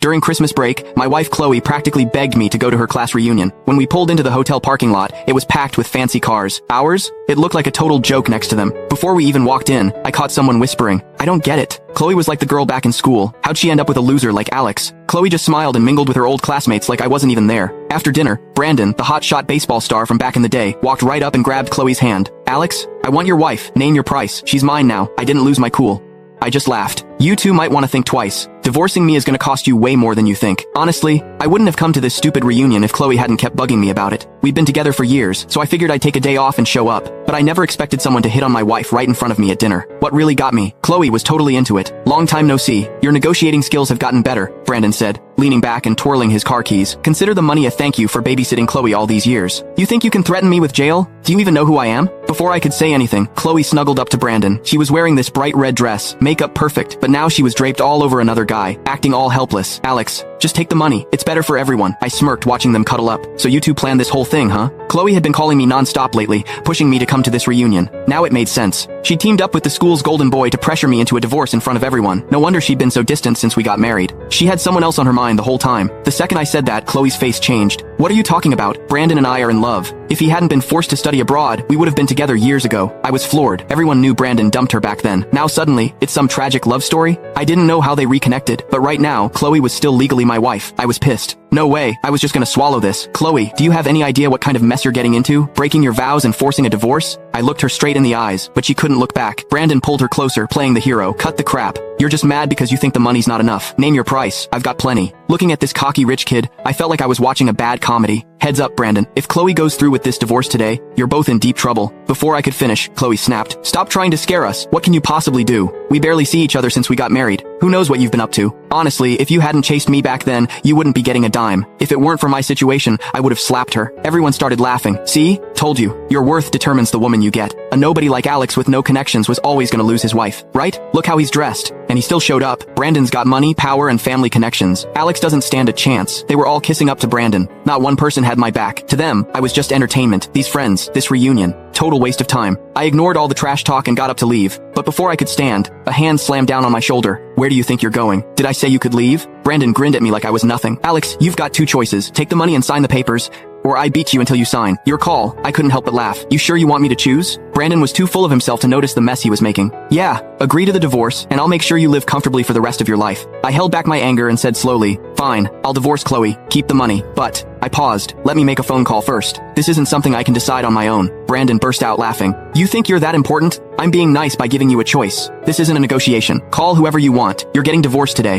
During Christmas break, my wife Chloe practically begged me to go to her class reunion. When we pulled into the hotel parking lot, it was packed with fancy cars. Ours? It looked like a total joke next to them. Before we even walked in, I caught someone whispering, "I don't get it. Chloe was like the girl back in school. How'd she end up with a loser like Alex?" Chloe just smiled and mingled with her old classmates like I wasn't even there. After dinner, Brandon, the hotshot baseball star from back in the day, walked right up and grabbed Chloe's hand. "Alex, I want your wife. Name your price. She's mine now. I didn't lose my cool." I just laughed. "You two might want to think twice. Divorcing me is going to cost you way more than you think." Honestly, I wouldn't have come to this stupid reunion if Chloe hadn't kept bugging me about it. We'd been together for years, so I figured I'd take a day off and show up. But I never expected someone to hit on my wife right in front of me at dinner. What really got me? Chloe was totally into it. "Long time no see. Your negotiating skills have gotten better," Brandon said, leaning back and twirling his car keys. "Consider the money a thank you for babysitting Chloe all these years. You think you can threaten me with jail? Do you even know who I am?" Before I could say anything, Chloe snuggled up to Brandon. She was wearing this bright red dress, makeup perfect, but now she was draped all over another guy, acting all helpless. "Alex, just take the money. It's better for everyone." I smirked watching them cuddle up. "So you two planned this whole thing, huh?" Chloe had been calling me non-stop lately, pushing me to come to this reunion. Now it made sense. She teamed up with the school's golden boy to pressure me into a divorce in front of everyone. No wonder she'd been so distant since we got married. She had someone else on her mind the whole time. The second I said that, Chloe's face changed. "What are you talking about? Brandon and I are in love. If he hadn't been forced to study abroad, we would have been together years ago." I was floored. Everyone knew Brandon dumped her back then. Now suddenly, it's some tragic love story? I didn't know how they reconnected, but right now, Chloe was still legally my wife. I was pissed. No way, I was just gonna swallow this. "Chloe, do you have any idea what kind of mess you're getting into? Breaking your vows and forcing a divorce?" I looked her straight in the eyes, but she couldn't look back. Brandon pulled her closer, playing the hero. "Cut the crap. You're just mad because you think the money's not enough. Name your price. I've got plenty." Looking at this cocky rich kid, I felt like I was watching a bad comedy. "Heads up, Brandon. If Chloe goes through with this divorce today, you're both in deep trouble." Before I could finish, Chloe snapped, "Stop trying to scare us. What can you possibly do? We barely see each other since we got married. Who knows what you've been up to? Honestly, if you hadn't chased me back then, you wouldn't be getting a dime. If it weren't for my situation, I would have slapped her." Everyone started laughing. "See? Told you. Your worth determines the woman you get. A nobody like Alex with no connections was always gonna lose his wife, right? Look how he's dressed." And he still showed up. Brandon's got money, power, and family connections. Alex doesn't stand a chance. They were all kissing up to Brandon. Not one person had my back. To them, I was just entertainment. These friends, this reunion. Total waste of time. I ignored all the trash talk and got up to leave. But before I could stand, a hand slammed down on my shoulder. "Where do you think you're going? Did I say you could leave?" Brandon grinned at me like I was nothing. "Alex, you've got two choices. Take the money and sign the papers, or I beat you until you sign. Your call." I couldn't help but laugh. "You sure you want me to choose?" Brandon was too full of himself to notice the mess he was making. "Yeah, agree to the divorce, and I'll make sure you live comfortably for the rest of your life." I held back my anger and said slowly, "Fine, I'll divorce Chloe. Keep the money. But..." I paused. "Let me make a phone call first. This isn't something I can decide on my own." Brandon burst out laughing. "You think you're that important? I'm being nice by giving you a choice. This isn't a negotiation. Call whoever you want. You're getting divorced today."